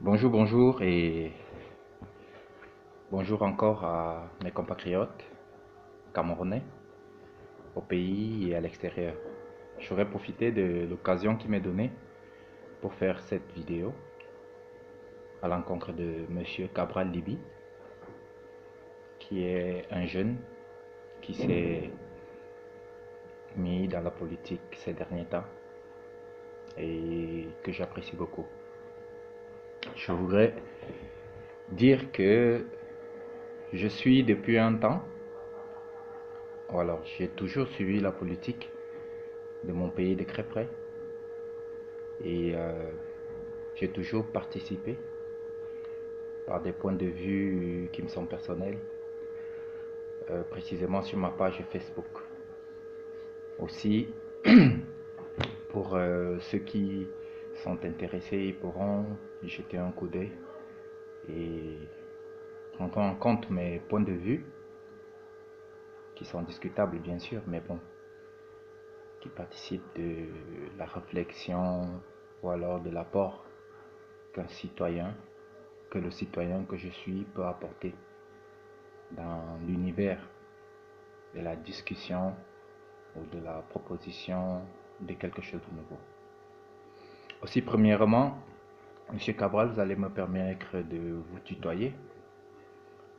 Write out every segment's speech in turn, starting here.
Bonjour, bonjour et bonjour encore à mes compatriotes camerounais au pays et à l'extérieur. J'aurais profité de l'occasion qui m'est donnée pour faire cette vidéo à l'encontre de Monsieur Cabral Libi, qui est un jeune qui s'est mis dans la politique ces derniers temps et que j'apprécie beaucoup. Je voudrais dire que je suis depuis un temps, ou alors j'ai toujours suivi la politique de mon pays de très près et j'ai toujours participé par des points de vue qui me sont personnels, précisément sur ma page Facebook. Aussi, pour ceux qui sont intéressés, ils pourront y jeter un coup d'œil et prendre en compte mes points de vue, qui sont discutables bien sûr, mais bon, qui participent de la réflexion ou alors de l'apport qu'un citoyen, que le citoyen que je suis peut apporter dans l'univers de la discussion ou de la proposition de quelque chose de nouveau. Aussi, premièrement, Monsieur Cabral, vous allez me permettre de vous tutoyer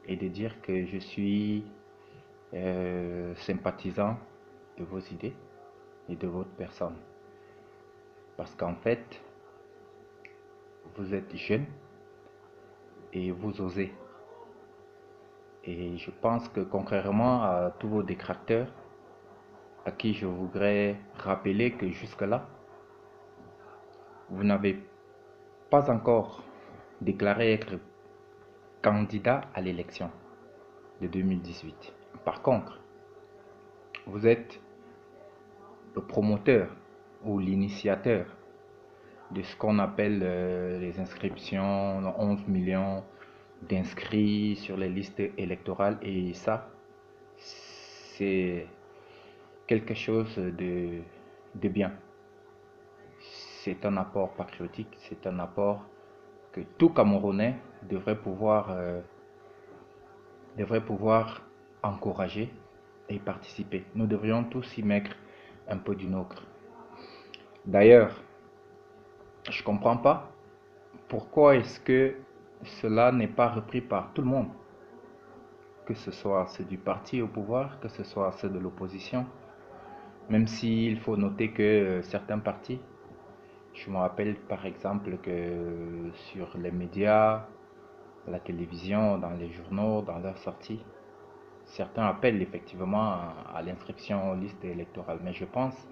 et de dire que je suis sympathisant de vos idées et de votre personne. Parce qu'en fait, vous êtes jeune et vous osez. Et je pense que contrairement à tous vos détracteurs, à qui je voudrais rappeler que jusque-là, vous n'avez pas encore déclaré être candidat à l'élection de 2018. Par contre, vous êtes le promoteur ou l'initiateur de ce qu'on appelle les inscriptions, 11 millions d'inscrits sur les listes électorales, et ça, c'est quelque chose de bien. C'est un apport patriotique, c'est un apport que tout Camerounais devrait pouvoir encourager et participer. Nous devrions tous y mettre un peu du nôtre. D'ailleurs, je ne comprends pas pourquoi est-ce que cela n'est pas repris par tout le monde, que ce soit ceux du parti au pouvoir, que ce soit ceux de l'opposition, même s'il faut noter que certains partis, je me rappelle par exemple que sur les médias, à la télévision, dans les journaux, dans leurs sorties, certains appellent effectivement à l'inscription aux listes électorales. Mais je pense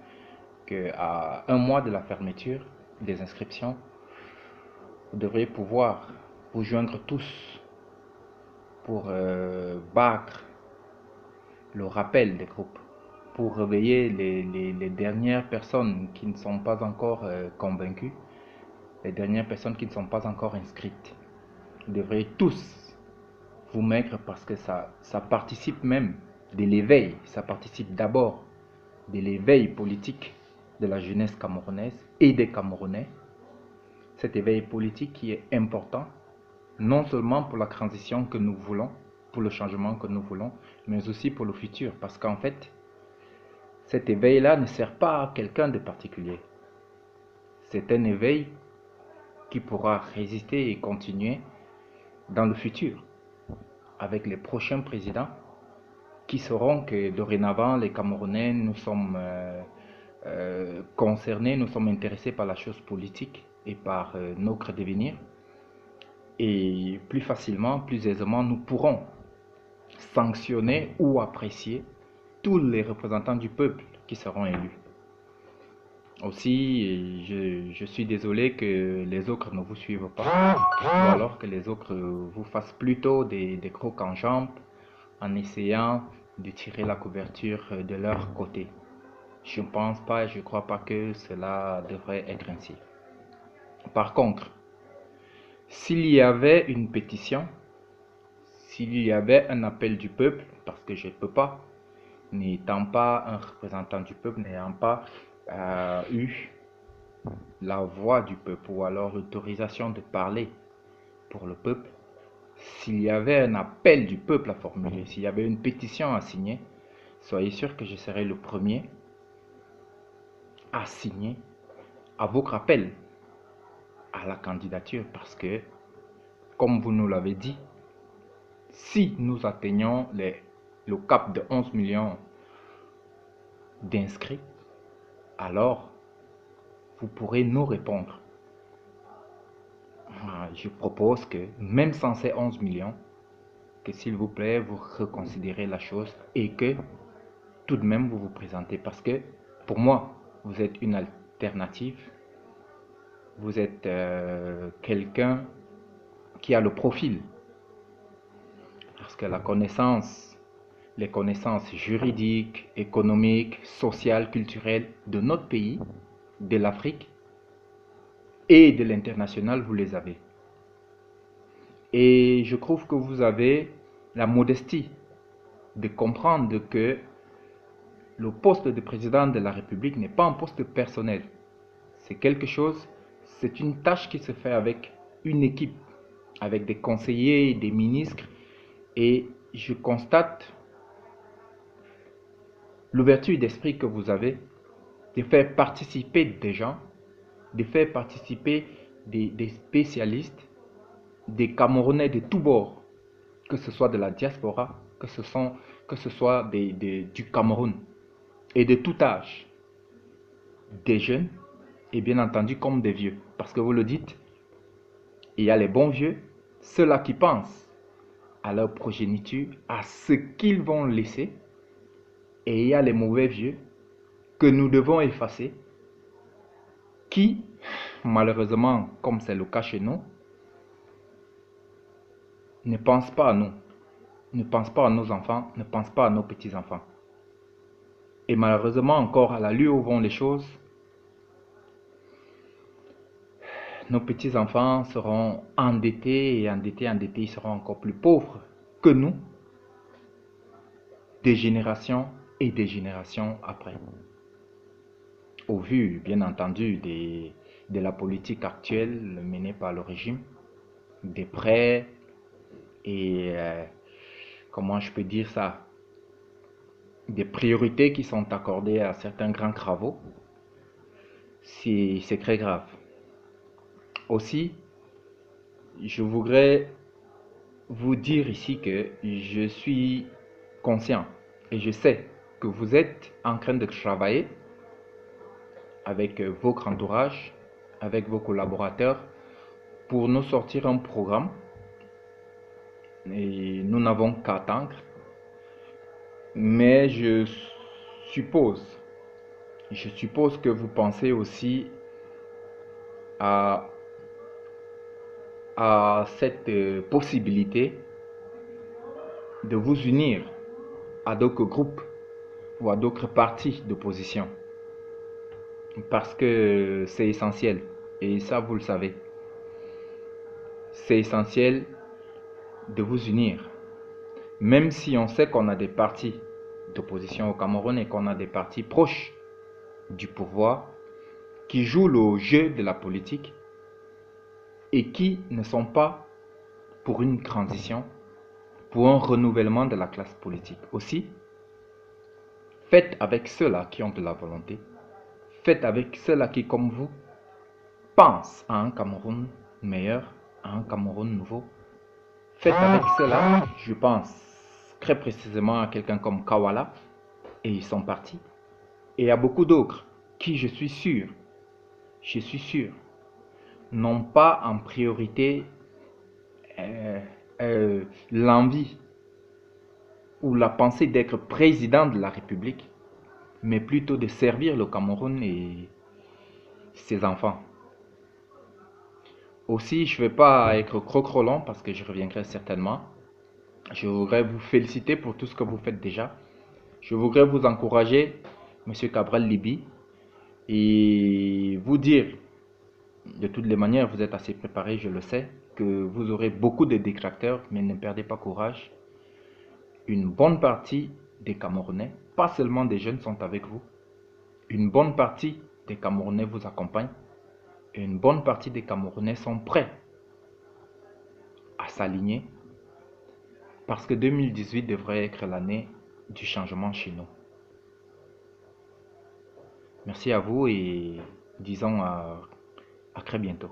qu'à un mois de la fermeture des inscriptions, vous devriez pouvoir vous joindre tous pour battre le rappel des groupes, pour réveiller les dernières personnes qui ne sont pas encore convaincues, les dernières personnes qui ne sont pas encore inscrites. Vous devriez tous vous mettre parce que ça participe même de l'éveil, ça participe d'abord de l'éveil politique de la jeunesse camerounaise et des Camerounais. Cet éveil politique qui est important, non seulement pour la transition que nous voulons, pour le changement que nous voulons, mais aussi pour le futur. Parce qu'en fait, cet éveil-là ne sert pas à quelqu'un de particulier. C'est un éveil qui pourra résister et continuer dans le futur avec les prochains présidents qui sauront que dorénavant, les Camerounais, nous sommes concernés, nous sommes intéressés par la chose politique et par notre devenir. Et plus facilement, plus aisément, nous pourrons sanctionner ou apprécier tous les représentants du peuple qui seront élus. Aussi, je suis désolé que les autres ne vous suivent pas, ou alors que les autres vous fassent plutôt des crocs en jambes en essayant de tirer la couverture de leur côté. Je ne pense pas et je ne crois pas que cela devrait être ainsi. Par contre, s'il y avait une pétition, s'il y avait un appel du peuple, parce que je ne peux pas, n'étant pas un représentant du peuple, n'ayant pas eu la voix du peuple ou alors l'autorisation de parler pour le peuple, s'il y avait un appel du peuple à formuler, s'il y avait une pétition à signer, soyez sûr que je serai le premier à signer à votre appel à la candidature parce que, comme vous nous l'avez dit, si nous atteignons le cap de 11 millions d'inscrits, alors vous pourrez nous répondre. Je propose que, même sans ces 11 millions, que s'il vous plaît, vous reconsidérez la chose et que tout de même vous vous présentez. Parce que, pour moi, vous êtes une alternative. Vous êtes quelqu'un qui a le profil. Parce que les connaissances juridiques, économiques, sociales, culturelles de notre pays, de l'Afrique et de l'international, vous les avez. Et je trouve que vous avez la modestie de comprendre que le poste de président de la République n'est pas un poste personnel. C'est quelque chose, c'est une tâche qui se fait avec une équipe, avec des conseillers, des ministres. Et je constate l'ouverture d'esprit que vous avez de faire participer des gens, de faire participer des spécialistes, des Camerounais de tous bords, que ce soit de la diaspora, que ce soit du Cameroun et de tout âge, des jeunes et bien entendu comme des vieux. Parce que vous le dites, il y a les bons vieux, ceux-là qui pensent à leur progéniture, à ce qu'ils vont laisser, et il y a les mauvais vieux que nous devons effacer, qui, malheureusement, comme c'est le cas chez nous, ne pensent pas à nous, ne pensent pas à nos enfants, ne pensent pas à nos petits-enfants. Et malheureusement, encore à la lueur où vont les choses, nos petits-enfants seront endettés et endettés, endettés, ils seront encore plus pauvres que nous, des générations et des générations après. Au vu, bien entendu, de la politique actuelle menée par le régime, des prêts et, comment je peux dire ça, des priorités qui sont accordées à certains grands travaux, c'est très grave. Aussi, je voudrais vous dire ici que je suis conscient et je sais que vous êtes en train de travailler avec votre entourage, avec vos collaborateurs pour nous sortir un programme et nous n'avons qu'à attendre. Mais suppose, je suppose que vous pensez aussi à, à cette possibilité de vous unir à d'autres groupes ou à d'autres partis d'opposition. Parce que c'est essentiel. Et ça, vous le savez. C'est essentiel de vous unir. Même si on sait qu'on a des partis d'opposition au Cameroun et qu'on a des partis proches du pouvoir qui jouent le jeu de la politique et qui ne sont pas pour une transition, pour un renouvellement de la classe politique. Aussi, faites avec ceux-là qui ont de la volonté, faites avec ceux-là qui, comme vous, pensent à un Cameroun meilleur, à un Cameroun nouveau. Faites avec ceux-là, je pense très précisément à quelqu'un comme Kawala, et ils sont partis. Et il y a beaucoup d'autres qui, je suis sûr, n'ont pas en priorité l'envie ou la pensée d'être président de la République, mais plutôt de servir le Cameroun et ses enfants. Aussi, je ne vais pas être trop long parce que je reviendrai certainement. Je voudrais vous féliciter pour tout ce que vous faites déjà. Je voudrais vous encourager, Monsieur Cabral Libi, et vous dire, de toutes les manières, vous êtes assez préparé, je le sais, que vous aurez beaucoup de détracteurs, mais ne perdez pas courage. Une bonne partie des Camerounais, pas seulement des jeunes, sont avec vous. Une bonne partie des Camerounais vous accompagnent. Et une bonne partie des Camerounais sont prêts s'aligner parce que 2018 devrait être l'année du changement chez nous. Merci à vous et disons à très bientôt.